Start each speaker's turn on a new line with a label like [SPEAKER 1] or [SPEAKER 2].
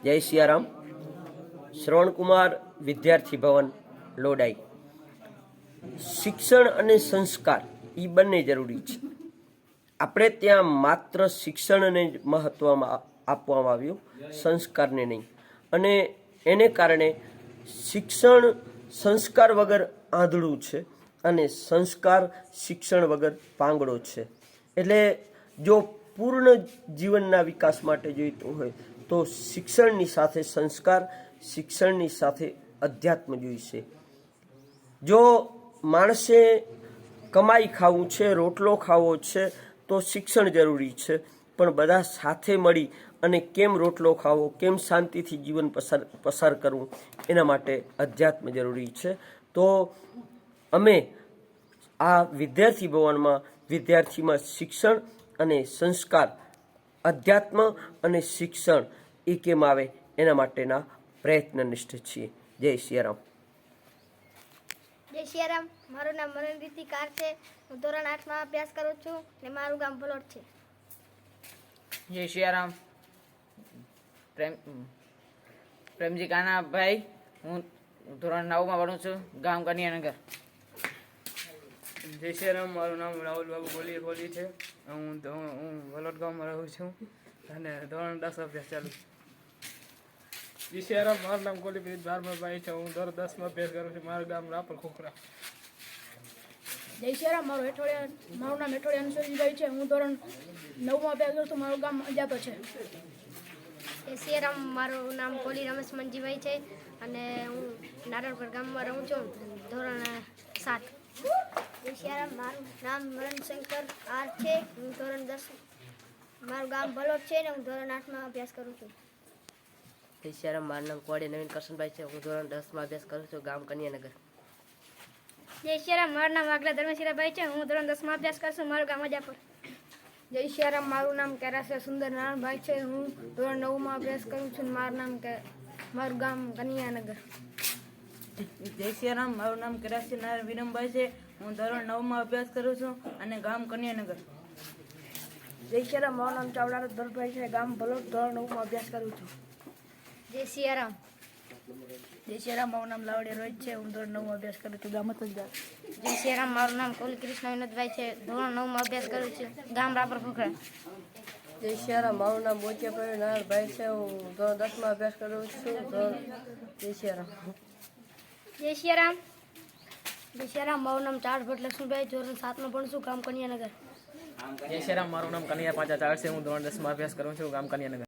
[SPEAKER 1] જય સિયારામ. શ્રવણકુમાર વિદ્યાર્થી ભવન લોડાઈ. શિક્ષણ અને સંસ્કાર એ બંને જરૂરી છે. આપણે ત્યાં માત્ર શિક્ષણને જ મહત્વ આપવામાં આવ્યું, સંસ્કારને નહીં. અને એને કારણે શિક્ષણ સંસ્કાર વગર આંધળું છે અને સંસ્કાર શિક્ષણ વગર પાંગડો છે. એટલે જો પૂર્ણ જીવનના વિકાસ માટે જોઈતું હોય તો શિક્ષણની સાથે સંસ્કાર, શિક્ષણની સાથે અધ્યાત્મ જોઈશે. જો માણસે કમાઈ ખાવું છે, રોટલો ખાવો છે તો શિક્ષણ જરૂરી છે, પણ બધા સાથે મળી અને કેમ રોટલો ખાવો, કેમ શાંતિથી જીવન પસાર કરવું, એના માટે અધ્યાત્મ જરૂરી છે. તો અમે આ વિદ્યાર્થી ભવનમાં વિદ્યાર્થીમાં શિક્ષણ અને સંસ્કાર, અધ્યાત્મ અને શિક્ષણ એ કેમ આવે એના માટેના પ્રયત્નનિષ્ઠ છીએ. જય સિયારામ.
[SPEAKER 2] જય સિયારામ. મારું નામ મનનરીતિ કાર છે. હું ધોરણ 8માં અભ્યાસ કરું છું અને મારું ગામ ભલોટ છે.
[SPEAKER 3] જય સિયારામ. પ્રેમજી કાનાભાઈ. હું ધોરણ 9માં ભણું છું, ગામ કન્યાનગર.
[SPEAKER 4] જય સિયારામ. મારું નામ રાહુલ બાબુ ગોલી છે. હું વલોટ ગામમાં રહું છું અને ધોરણ 10 અભ્યાસ ચાલુ છે. જય સિયારામ. મારું નામ ગોલીપ્રીત ભારમભાઈ છે. હું ધોરણ 10માં અભ્યાસ કરું છું. મારું ગામ રાપર ખોખરા.
[SPEAKER 5] જય સિયારામ. મારું નામ હેઠોડિયા અનસુરજીભાઈ છે. હું ધોરણ 9માં અભ્યાસ કરું છું. મારું ગામ અજાતો છે.
[SPEAKER 2] જય સિયારામ. મારું નામ કોલી રમેશ મંજીભાઈ છે અને હું નારણપર ગામમાં રહું છું, ધોરણ 7. જય સિયારામ. મારું નામ મરણશંકર આર છે. હું ધોરણ 10, મારું ગામ ભલોટ છે ને હું ધોરણ 8માં અભ્યાસ કરું છું.
[SPEAKER 6] જય સિયારામ. મારું નામ કોડી નવીન કરશનભાઈ છે. હું ધોરણ 10માં અભ્યાસ કરું છું, ગામ કન્યાનગર.
[SPEAKER 2] જય સિયારામ. મારું નામ વાઘલા ધર્મશીલાભાઈ છે. હું ધોરણ 10માં અભ્યાસ કરું છું, મારું ગામ અજાપર.
[SPEAKER 5] જય સિયારામ. મારું નામ કેરાસિયા સુંદર નારાયણભાઈ છે. હું ધોરણ 9માં અભ્યાસ કરું છું. મારું ગામ કન્યાનગર.
[SPEAKER 3] જય સિયારામ. મારું નામ કેરાસિયા નારાયણ વિરમભાઈ છે. હું ધોરણ 9માં અભ્યાસ કરું છું અને ગામ કન્યાનગર.
[SPEAKER 5] જય સિયારામ. મારું નામ ચાવડા ધરભાઈ છે. ગામ ભલોટ, ધોરણ 9માં અભ્યાસ કરું છું.
[SPEAKER 2] જય સિયારામ.
[SPEAKER 5] જય સિયારામ. મારું નામ લાવડિયા રોહિત છે. હું ધોરણ 9માં અભ્યાસ કરું છું, ગામ અતલદાર.
[SPEAKER 2] જય સિયારામ. મારું નામ કોલી કૃષ્ણ વિનોદભાઈ છે. ધોરણ 9માં અભ્યાસ કરું છું, ગામ રાપર ખોખરા.
[SPEAKER 6] જય સિયારામ. મારું નામ બોચિયાભાઈ નારાયણભાઈ છે. હું ધોરણ 10માં અભ્યાસ કરું છું. જય સિયારામ.
[SPEAKER 2] જય સિયારામ. જય સિયારામ. મારું નામ ચાર ભટ્ટ લક્ષ્મીભાઈ, ધોરણ 7માં ભણું છું, ગામ કન્યાનગર.
[SPEAKER 4] જય સિયારામ. મારું નામ કનૈયા પાંચા ચાળ છે. હું ધોરણ 10માં અભ્યાસ કરું છું, ગામ કન્યાનગર.